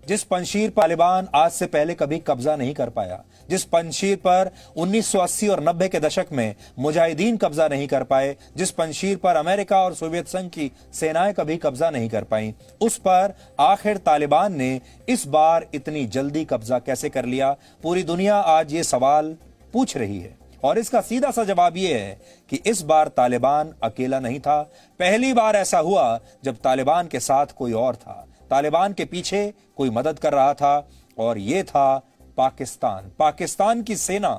जिस पंशीर पर तालिबान आज से पहले कभी कब्जा नहीं कर पाया, जिस पंशीर पर 1980 और 90 के दशक में मुजाहिदीन कब्जा नहीं कर पाए, जिस पंशीर पर अमेरिका और सोवियत संघ की सेनाएं कभी कब्जा नहीं कर पाईं, उस पर आखिर तालिबान ने इस बार इतनी जल्दी कब्जा कैसे कर लिया? पूरी दुनिया आज ये सवाल पूछ रही है और इसका सीधा सा जवाब यह है कि इस बार तालिबान अकेला नहीं था। पहली बार ऐसा हुआ जब तालिबान के साथ कोई और था, तालिबान के पीछे कोई मदद कर रहा था और यह था पाकिस्तान। पाकिस्तान की सेना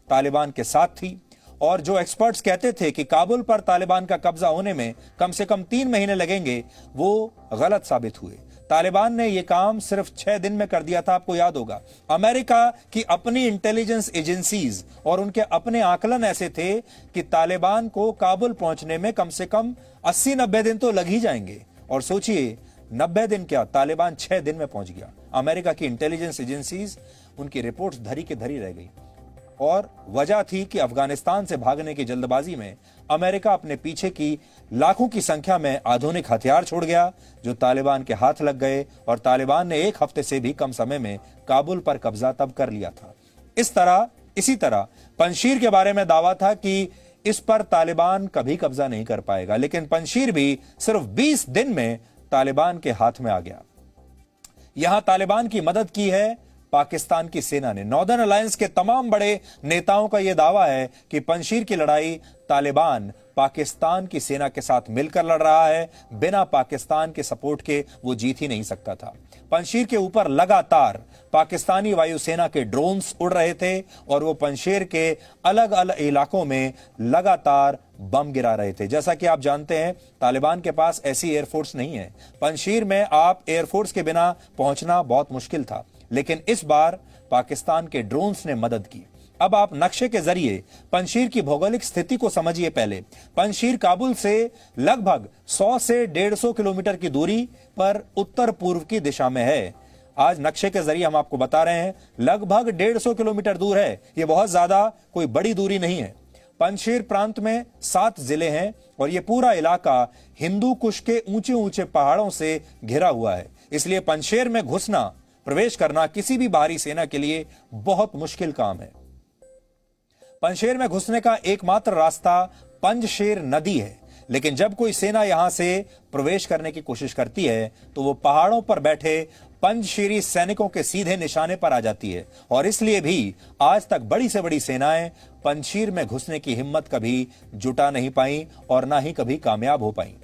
तालिबान के साथ थी और जो एक्सपर्ट्स कहते थे कि काबुल पर तालिबान का कब्जा होने में कम से कम 3 महीने लगेंगे, वो गलत साबित हुए। तालिबान ने यह काम सिर्फ 6 दिन में कर दिया था। आपको याद होगा, अमेरिका की अपनी इंटेलिजेंस एजेंसीज और उनके अपने आकलन ऐसे थे कि तालिबान को काबुल पहुंचने में कम से कम 80-90 दिन तो लग ही जाएंगे। और सोचिए, 90 दिन क्या, तालिबान 6 दिन में पहुंच गया। अमेरिका की इंटेलिजेंस एजेंसीज, उनकी रिपोर्ट्स धरी की धरी रह गई और वजह थी कि अफगानिस्तान से भागने की जल्दबाजी में अमेरिका अपने पीछे की लाखों की संख्या में आधुनिक हथियार छोड़ गया जो तालिबान के हाथ लग गए और तालिबान ने 1 हफ्ते से भी कम समय में काबुल पर कब्जा तब कर लिया था। इसी तरह पंशीर के बारे में दावा था कि इस पर तालिबान कभी कब्जा नहीं कर पाएगा, लेकिन पंशीर भी सिर्फ 20 दिन में तालिबान के हाथ में आ गया। यहां तालिबान की मदद की है पाकिस्तान की सेना ने। नॉर्दर्न अलायंस के तमाम बड़े नेताओं का यह दावा है कि पंशीर की लड़ाई तालिबान पाकिस्तान की सेना के साथ मिलकर लड़ रहा है। बिना पाकिस्तान के सपोर्ट के वो जीत ही नहीं सकता था। पंशीर के ऊपर लगातार पाकिस्तानी वायुसेना के ड्रोन्स उड़ रहे थे और वो पंशीर के अलग अलग इलाकों में लगातार बम गिरा रहे थे। जैसा कि आप जानते हैं, तालिबान के पास ऐसी एयरफोर्स नहीं है। पंशीर में आप एयरफोर्स के बिना पहुंचना बहुत मुश्किल था, लेकिन इस बार पाकिस्तान के ड्रोन्स ने मदद की। अब आप नक्शे के जरिए पंशीर की भौगोलिक स्थिति को समझिए। पहले पंशीर काबुल से लगभग 100 से 150 किलोमीटर की दूरी पर उत्तर पूर्व की दिशा में है। आज नक्शे के जरिए हम आपको बता रहे हैं, लगभग 150 किलोमीटर दूर है। यह बहुत ज्यादा कोई बड़ी दूरी नहीं है। पंशीर प्रांत में 7 जिले हैं और यह पूरा इलाका हिंदू कुश के ऊंचे ऊंचे पहाड़ों से घिरा हुआ है। इसलिए पंशीर में घुसना, प्रवेश करना किसी भी बाहरी सेना के लिए बहुत मुश्किल काम है। पंशीर में घुसने का एकमात्र रास्ता पंजशेर नदी है, लेकिन जब कोई सेना यहां से प्रवेश करने की कोशिश करती है तो वो पहाड़ों पर बैठे पंजशीरी सैनिकों के सीधे निशाने पर आ जाती है और इसलिए भी आज तक बड़ी से बड़ी सेनाएं पंशीर में घुसने की हिम्मत कभी जुटा नहीं पाई और ना ही कभी कामयाब हो पाई।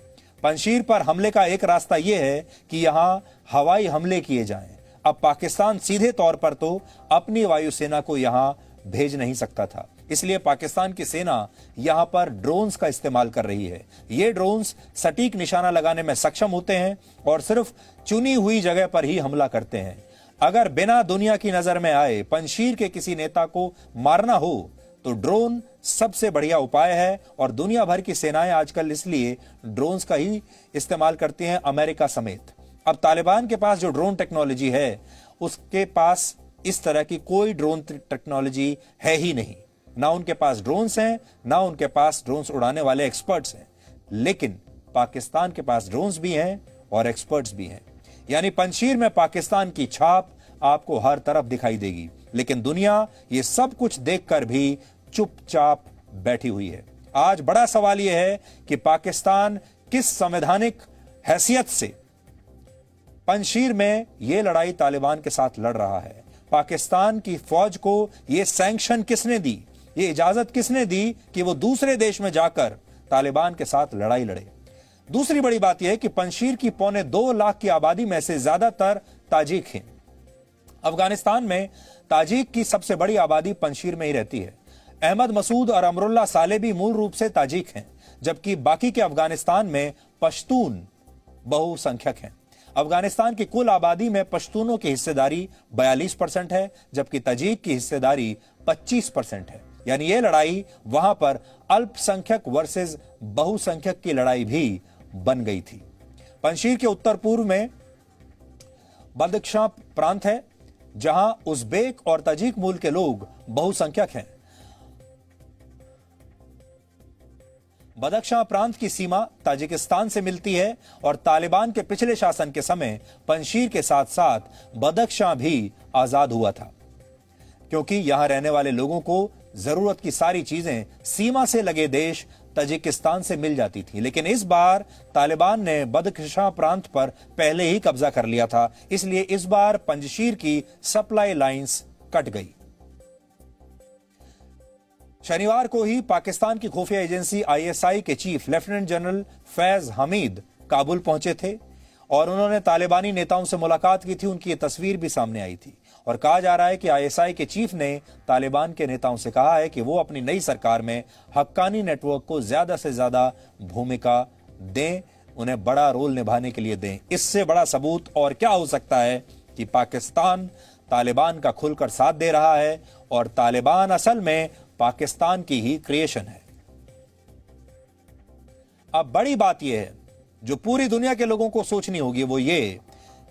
पंशीर पर हमले का एक रास्ता यह है कि यहां हवाई हमले किए जाएं। अब पाकिस्तान सीधे तौर पर तो अपनी वायुसेना को यहां भेज नहीं सकता था, इसलिए पाकिस्तान की सेना यहां पर ड्रोन्स का इस्तेमाल कर रही है। ये ड्रोन्स सटीक निशाना लगाने में सक्षम होते हैं और सिर्फ चुनी हुई जगह पर ही हमला करते हैं। अगर बिना दुनिया की नजर में आए पंशीर के किसी नेता को मारना हो तो ड्रोन सबसे बढ़िया उपाय है और दुनिया भर की सेनाएं आजकल इसलिए ड्रोन्स का ही इस्तेमाल करती हैं, अमेरिका समेत। अब तालिबान के पास जो ड्रोन टेक्नोलॉजी है, उसके पास इस तरह की कोई ड्रोन टेक्नोलॉजी है ही नहीं। ना उनके पास ड्रोन्स हैं, ना उनके पास ड्रोन्स उड़ाने वाले एक्सपर्ट्स हैं। लेकिन पाकिस्तान के पास ड्रोन्स भी हैं और एक्सपर्ट्स भी हैं। यानी पंशीर में पाकिस्तान की छाप आपको हर तरफ दिखाई देगी, लेकिन दुनिया ये सब कुछ देखकर भी चुपचाप बैठी हुई है। आज बड़ा सवाल यह है कि पाकिस्तान किस संवैधानिक हैसियत से पंशीर में यह लड़ाई तालिबान के साथ लड़ रहा है। पाकिस्तान की फौज को यह सैंक्शन किसने दी, ये इजाजत किसने दी कि वो दूसरे देश में जाकर तालिबान के साथ लड़ाई लड़े। दूसरी बड़ी बात यह है कि पंशीर की 2.25 लाख की आबादी में से ज्यादातर ताजिक हैं। अफगानिस्तान में ताजिक की सबसे बड़ी आबादी पंशीर में ही रहती है। अहमद मसूद और अमरुल्ला साले भी मूल रूप से ताजिक हैं, जबकि बाकी के अफगानिस्तान में पश्तून बहुसंख्यक हैं। अफगानिस्तान की कुल आबादी में पश्तूनों की हिस्सेदारी 42% है, जबकि ताजिक की हिस्सेदारी 25% है। यानी यह लड़ाई वहां पर अल्पसंख्यक वर्सेस बहुसंख्यक की लड़ाई भी बन गई थी। पंशीर के उत्तर पूर्व में बदख्शां प्रांत है, जहां उज़्बेक और ताजिक मूल के लोग बहुसंख्यक हैं। बदख्शां प्रांत की सीमा ताजिकिस्तान से मिलती है और तालिबान के पिछले शासन के समय पंजशीर के साथ साथ बदख्शां भी आजाद हुआ था, क्योंकि यहां रहने वाले लोगों को जरूरत की सारी चीजें सीमा से लगे देश ताजिकिस्तान से मिल जाती थी। लेकिन इस बार तालिबान ने बदख्शां प्रांत पर पहले ही कब्जा कर लिया था, इसलिए इस बार पंजशीर की सप्लाई लाइंस कट गई। शनिवार को ही पाकिस्तान की खुफिया एजेंसी आईएसआई के chief lieutenant general Faiz Hamid Kabul पहुंचे थे और उन्होंने तालिबानी नेताओं से मुलाकात की थी। उनकी ये तस्वीर भी सामने आई थी और कहा जा रहा है कि आईएसआई के चीफ ने तालिबान के नेताओं से कहा है कि वो अपनी नई सरकार में हक्कानी नेटवर्क को ज्यादा से ज्यादा भूमिका दें, उन्हें बड़ा रोल निभाने के लिए दें। इससे बड़ा सबूत और क्या हो सकता है कि पाकिस्तान तालिबान का खुलकर साथ दे रहा है और तालिबान असल में पाकिस्तान की ही क्रिएशन है। अब बड़ी बात यह है जो पूरी दुनिया के लोगों को सोचनी होगी, वो ये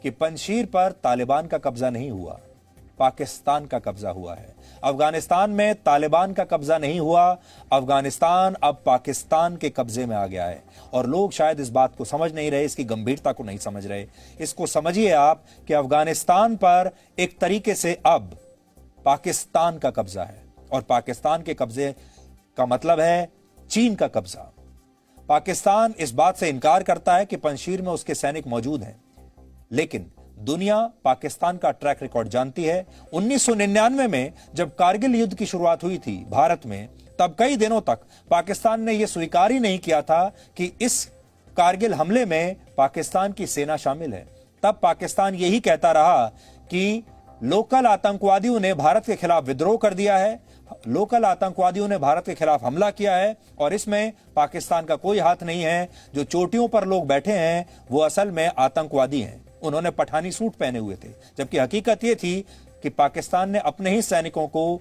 कि पंजशीर पर तालिबान का कब्जा नहीं हुआ, पाकिस्तान का कब्जा हुआ है। अफगानिस्तान में तालिबान का कब्जा नहीं हुआ, अफगानिस्तान अब पाकिस्तान के कब्जे में आ गया है और लोग शायद इस बात को समझ नहीं रहे, इसकी गंभीरता को नहीं समझ रहे। इसको समझिए आप कि अफगानिस्तान पर एक तरीके से अब पाकिस्तान का कब्जा है और पाकिस्तान के कब्जे का मतलब है चीन का कब्जा। पाकिस्तान इस बात से इनकार करता है कि पंजशीर में उसके सैनिक मौजूद हैं, लेकिन दुनिया पाकिस्तान का ट्रैक रिकॉर्ड जानती है। 1999 में जब कारगिल युद्ध की शुरुआत हुई थी भारत में, तब कई दिनों तक पाकिस्तान ने यह स्वीकार ही नहीं किया था कि इस कारगिल हमले में पाकिस्तान की सेना शामिल है। तब पाकिस्तान यही कहता रहा कि लोकल आतंकवादियों ने भारत के खिलाफ विद्रोह कर दिया है, लोकल आतंकवादियों ने भारत के खिलाफ हमला किया है और इसमें पाकिस्तान का कोई हाथ नहीं है। जो चोटियों पर लोग बैठे हैं वो असल में आतंकवादी हैं। उन्होंने पठानी सूट पहने हुए थे, जबकि हकीकत यह थी कि पाकिस्तान ने अपने ही सैनिकों को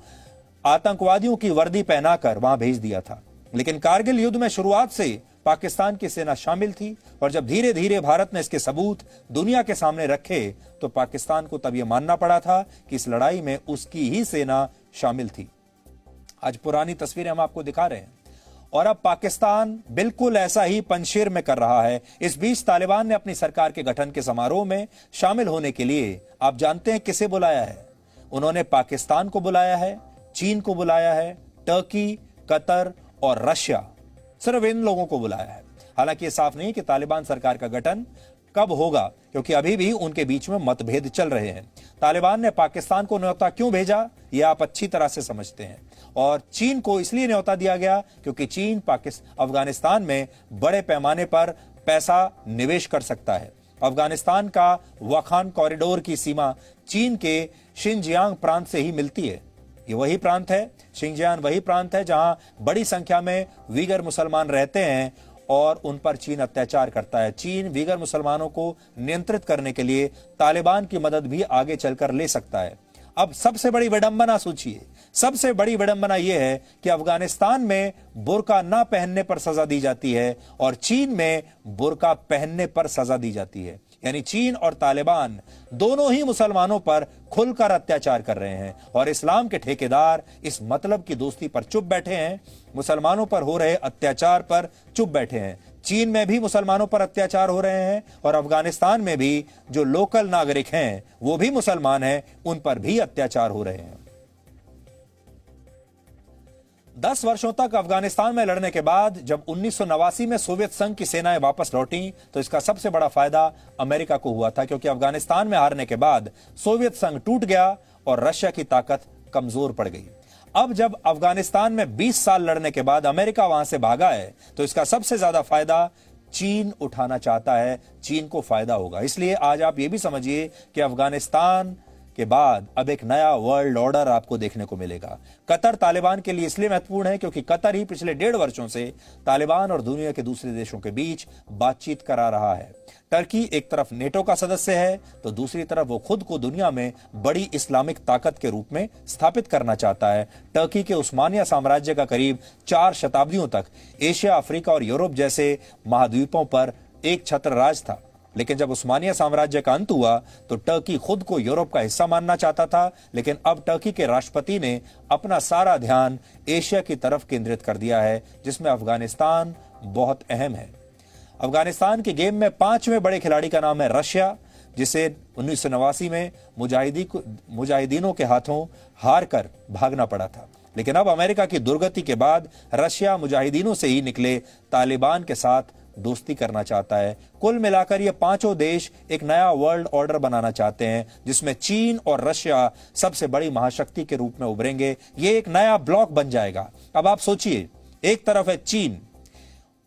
आतंकवादियों की वर्दी पहनाकर वहां भेज दिया था। लेकिन कारगिल युद्ध में शुरुआत से पाकिस्तान की सेना शामिल थी और जब धीरे धीरे भारत ने इसके सबूत दुनिया के सामने रखे तो पाकिस्तान को तब यह मानना पड़ा था कि इस लड़ाई में उसकी ही सेना शामिल थी। आज पुरानी तस्वीरें हम आपको दिखा रहे हैं और अब पाकिस्तान बिल्कुल ऐसा ही पंजशीर में कर रहा है। इस बीच तालिबान ने अपनी सरकार के गठन के समारोह में शामिल होने के लिए आप जानते हैं किसे बुलाया है? उन्होंने पाकिस्तान को बुलाया है, चीन को बुलाया है, टर्की, कतर और रशिया, सिर्फ इन लोगों को बुलाया है। हालांकि यह साफ नहीं कि तालिबान सरकार का गठन कब होगा, क्योंकि अभी भी उनके बीच में मतभेद चल रहे हैं। तालिबान ने पाकिस्तान को न्योता क्यों भेजा यह आप अच्छी तरह से समझते हैं और चीन को इसलिए न्योता दिया गया क्योंकि चीन अफगानिस्तान में बड़े पैमाने पर पैसा निवेश कर सकता है। अफगानिस्तान का वखान कॉरिडोर की सीमा चीन के शिनजियांग प्रांत से ही मिलती है। ये वही प्रांत है, शिनजियांग वही प्रांत है जहां बड़ी संख्या में वीगर मुसलमान रहते हैं और उन पर चीन अत्याचार करता है। चीन वीगर मुसलमानों को नियंत्रित करने के लिए तालिबान की मदद भी आगे चलकर ले सकता है। अब सबसे बड़ी विडंबना सोचिए, सबसे बड़ी विडंबना यह है कि अफगानिस्तान में बुर्का ना पहनने पर सजा दी जाती है और चीन में बुर्का पहनने पर सजा दी जाती है। यानी चीन और तालिबान दोनों ही मुसलमानों पर खुलकर अत्याचार कर रहे हैं और इस्लाम के ठेकेदार इस मतलब की दोस्ती पर चुप बैठे हैं, मुसलमानों पर हो रहे अत्याचार पर चुप बैठे हैं। चीन में भी मुसलमानों पर अत्याचार हो रहे हैं और अफगानिस्तान में भी जो लोकल नागरिक हैं वो भी मुसलमान हैं, उन पर भी अत्याचार हो रहे हैं। 10 वर्षों तक अफगानिस्तान में लड़ने के बाद जब 1989 में सोवियत संघ की सेनाएं वापस लौटी तो इसका सबसे बड़ा फायदा अमेरिका को हुआ था, क्योंकि अफगानिस्तान में हारने के बाद सोवियत संघ टूट गया और रशिया की ताकत कमजोर पड़ गई। अब जब अफगानिस्तान में 20 साल लड़ने के बाद अमेरिका वहां से भागा है तो इसका सबसे ज्यादा फायदा चीन उठाना चाहता है, चीन को फायदा होगा। इसलिए आज आप ये भी समझिए कि अफगानिस्तान के बाद अब एक नया वर्ल्ड ऑर्डर आपको देखने को मिलेगा। कतर तालिबान के लिए इसलिए महत्वपूर्ण है क्योंकि कतर ही पिछले 1.5 वर्षों से तालिबान और दुनिया के दूसरे देशों के बीच बातचीत करा रहा है। टर्की एक तरफ नेटो का सदस्य है तो दूसरी तरफ वो खुद को दुनिया में बड़ी इस्लामिक ताकत के रूप में स्थापित करना चाहता है। टर्की के उस्मानिया साम्राज्य का करीब 4 शताब्दियों तक एशिया, अफ्रीका और यूरोप जैसे महाद्वीपों पर एक छत्र राज था, लेकिन जब उस्मानिया साम्राज्य का अंत हुआ तो टर्की खुद को यूरोप का हिस्सा मानना चाहता था। लेकिन अब टर्की के राष्ट्रपति ने अपना सारा ध्यान एशिया की तरफ केंद्रित कर दिया है, जिसमें अफगानिस्तान बहुत अहम है। अफगानिस्तान के गेम में 5वें बड़े खिलाड़ी का नाम है रशिया, जिसे 1989 में मुजाहिदीनों के हाथों हार कर भागना पड़ा था। लेकिन अब अमेरिका की दुर्गति के बाद रशिया मुजाहिदीनों से ही निकले तालिबान के साथ दोस्ती करना चाहता है। कुल मिलाकर ये पांचों देश एक नया वर्ल्ड ऑर्डर बनाना चाहते हैं, जिसमें चीन और रशिया सबसे बड़ी महाशक्ति के रूप में उभरेंगे। ये एक नया ब्लॉक बन जाएगा। अब आप सोचिए, एक तरफ है चीन,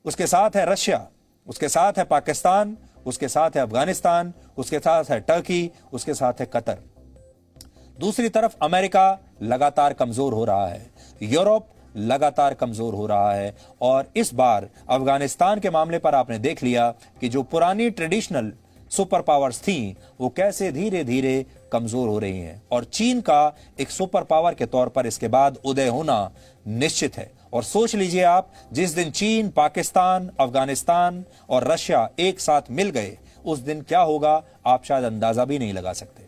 उसके साथ है रशिया, उसके साथ है पाकिस्तान, उसके साथ है अफगानिस्तान, उसके साथ है टर्की, उसके साथ है कतर। दूसरी तरफ अमेरिका लगातार कमजोर हो रहा है, यूरोप लगातार कमजोर हो रहा है, और इस बार अफगानिस्तान के मामले पर आपने देख लिया कि जो पुरानी ट्रेडिशनल सुपर पावर्स थी वो कैसे धीरे धीरे कमजोर हो रही हैं, और चीन का एक सुपर पावर के तौर पर इसके बाद उदय होना निश्चित है। और सोच लीजिए आप, जिस दिन चीन, पाकिस्तान, अफगानिस्तान और रशिया एक साथ मिल गए, उस दिन क्या होगा आप शायद अंदाजा भी नहीं लगा सकते।